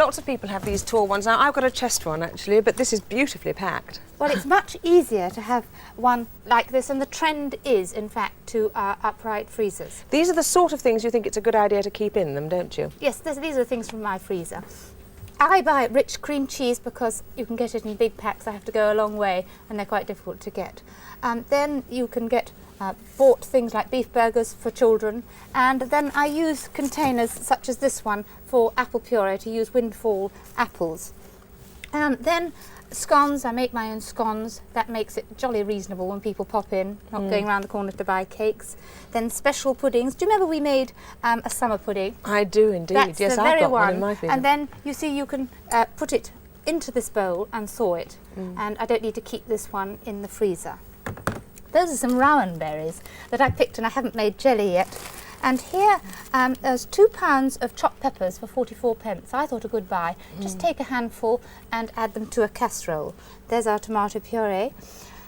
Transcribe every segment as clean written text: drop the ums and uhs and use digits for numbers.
Lots of people have these tall ones. Now, I've got a chest one, actually, but this is beautifully packed. Well, it's much easier to have one like this, and the trend is, in fact, to upright freezers. These are the sort of things you think it's a good idea to keep in them, don't you? Yes, these are things from my freezer. I buy rich cream cheese because you can get it in big packs. I have to go a long way, and they're quite difficult to get. Then you can get bought things like beef burgers for children, and then I use containers such as this one for apple puree, to use windfall apples. Then scones, I make my own scones. That makes it jolly reasonable when people pop in, not going round the corner to buy cakes. Then special puddings. Do you remember we made a summer pudding? I do indeed. That's yes, the I've very got one. one in my freezer. And then you see you can put it into this bowl and thaw it. And I don't need to keep this one in the freezer. Those are some rowan berries that I picked, and I haven't made jelly yet. And here there's 2 pounds of chopped peppers for 44p. I thought a good buy. Just take a handful and add them to a casserole. There's our tomato puree.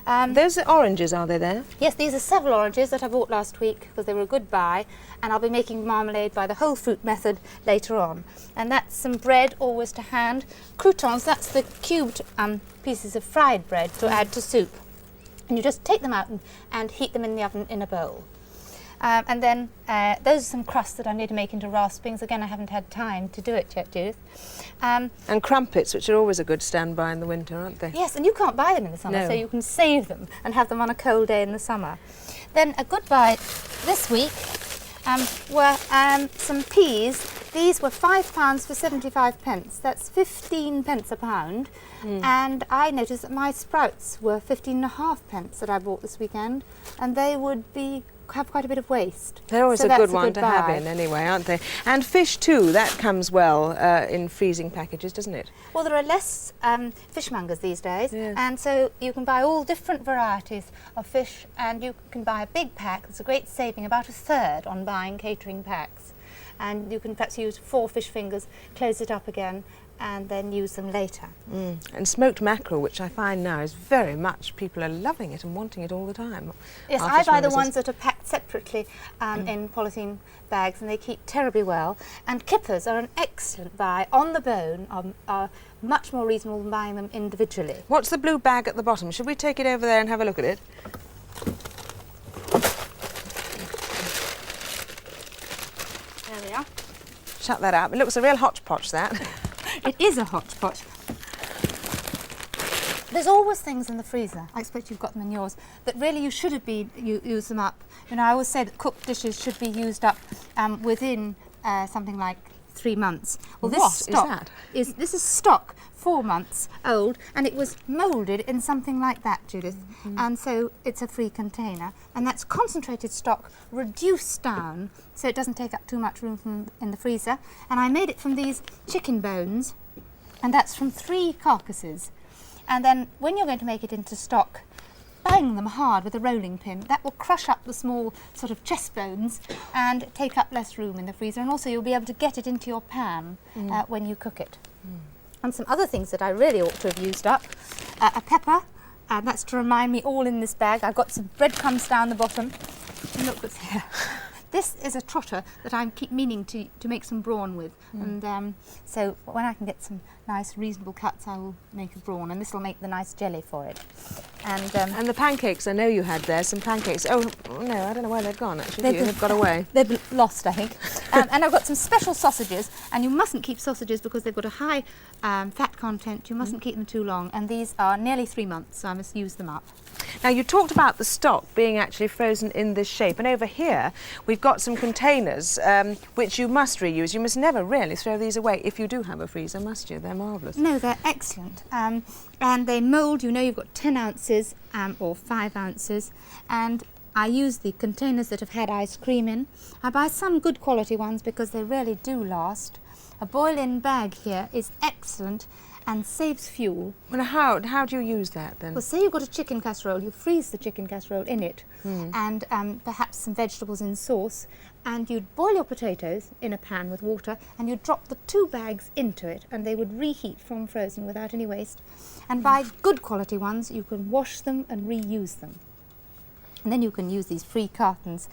Those are oranges, are they there? Yes, these are several oranges that I bought last week because they were a good buy, and I'll be making marmalade by the whole fruit method later on. And that's some bread, always to hand. Croutons, that's the cubed pieces of fried bread to add to soup. And you just take them out and heat them in the oven in a bowl. And then those are some crusts that I'm going to make into raspings. Again, I haven't had time to do it yet, Judith. And crumpets, which are always a good standby in the winter, aren't they? Yes, and you can't buy them in the summer, No. so you can save them and have them on a cold day in the summer. Then a good buy this week were some peas. These were £5 for 75p. That's 15p a pound. And I noticed that my sprouts were 15.5p that I bought this weekend, and they would have quite a bit of waste. They're always So a that's good one to have buy. in anyway, aren't they? And fish too, that comes well in freezing packages, doesn't it? Well, there are less fishmongers these days, Yes. and so you can buy all different varieties of fish, and you can buy a big pack. There's a great saving, about a third on buying catering packs. And you can perhaps use 4 fish fingers, close it up again, and then use them later. And smoked mackerel, which I find now is very much, people are loving it and wanting it all the time. Yes, Our I buy the fishmongers ones that are packed separately in polythene bags, and they keep terribly well. And kippers are an excellent buy on the bone, are much more reasonable than buying them individually. What's the blue bag at the bottom? Should we take it over there and have a look at it? There we are. Shut that up. It looks a real hodgepodge, that. It is a hodgepodge. There's always things in the freezer, I expect you've got them in yours, that really you should have used them up. You know, I always say that cooked dishes should be used up within something like 3 months. Well, this What stock this is stock 4 months old, and it was moulded in something like that, Judith. And so it's a free container, and that's concentrated stock reduced down so it doesn't take up too much room in the freezer. And I made it from these chicken bones, and that's from 3 carcasses. And then when you're going to make it into stock, bang them hard with a rolling pin. That will crush up the small sort of chest bones and take up less room in the freezer, and also you'll be able to get it into your pan when you cook it. And some other things that I really ought to have used up, a pepper, and that's to remind me, all in this bag. I've got some breadcrumbs down the bottom. And look what's here. This is a trotter that I keep meaning to make some brawn with, and so when I can get some nice reasonable cuts, I will make a brawn, and this will make the nice jelly for it. And the pancakes, I know you had there, some pancakes. Oh, no, I don't know where they've gone, actually. They've got away. They've lost, I think. And I've got some special sausages, and you mustn't keep sausages because they've got a high fat content. You mustn't keep them too long, and these are nearly 3 months, so I must use them up. Now, you talked about the stock being actually frozen in this shape, and over here we've got some containers which you must reuse. You must never really throw these away if you do have a freezer, must you? They're marvellous. No, they're excellent. And they mould, you know, you've got 10 ounces or 5 ounces, and I use the containers that have had ice cream in. I buy some good quality ones because they really do last. A boil-in bag here is excellent and saves fuel. Well, how do you use that then? Well, say you've got a chicken casserole, you freeze the chicken casserole in it, and perhaps some vegetables in sauce, and you'd boil your potatoes in a pan with water, and you'd drop the 2 bags into it, and they would reheat from frozen without any waste. And buy good quality ones, you can wash them and reuse them. And then you can use these free cartons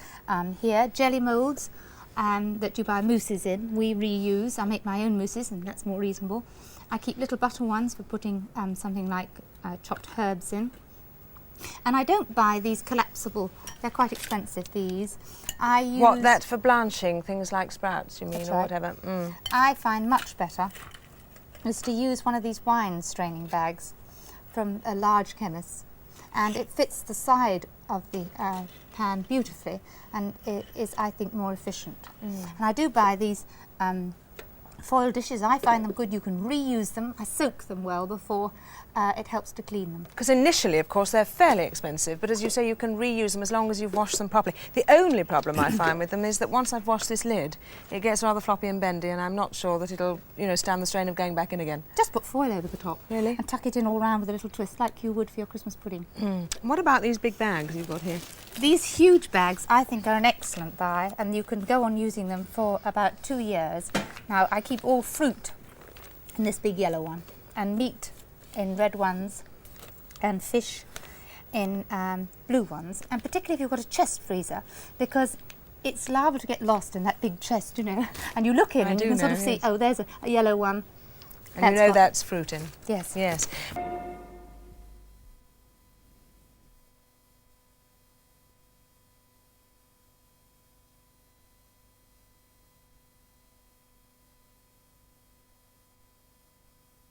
here. Jelly moulds that you buy mousses in. We reuse. I make my own mousses, and that's more reasonable. I keep little butter ones for putting something like chopped herbs in. And I don't buy these collapsible. They're quite expensive, these. I use... What, that's for blanching things like sprouts, you mean, That's or right. whatever? Mm. I find much better is to use one of these wine straining bags from a large chemist, and it fits the side of the pan beautifully, and it is, I think, more efficient. And I do buy these foil dishes. I find them good. You can reuse them. I soak them well before it helps to clean them. Because initially, of course, they're fairly expensive, but as you say, you can reuse them as long as you've washed them properly. The only problem I find with them is that once I've washed this lid, it gets rather floppy and bendy, and I'm not sure that it'll, you know, stand the strain of going back in again. Just put foil over the top. Really? And tuck it in all round with a little twist, like you would for your Christmas pudding. What about these big bags you've got here? These huge bags, I think, are an excellent buy, and you can go on using them for about 2 years. Now, I keep all fruit in this big yellow one, and meat in red ones, and fish in blue ones, and particularly if you've got a chest freezer, because it's liable to get lost in that big chest, you know, and you look in and you can sort of see, oh, there's a yellow one. And you know that's fruit in. Yes. Yes.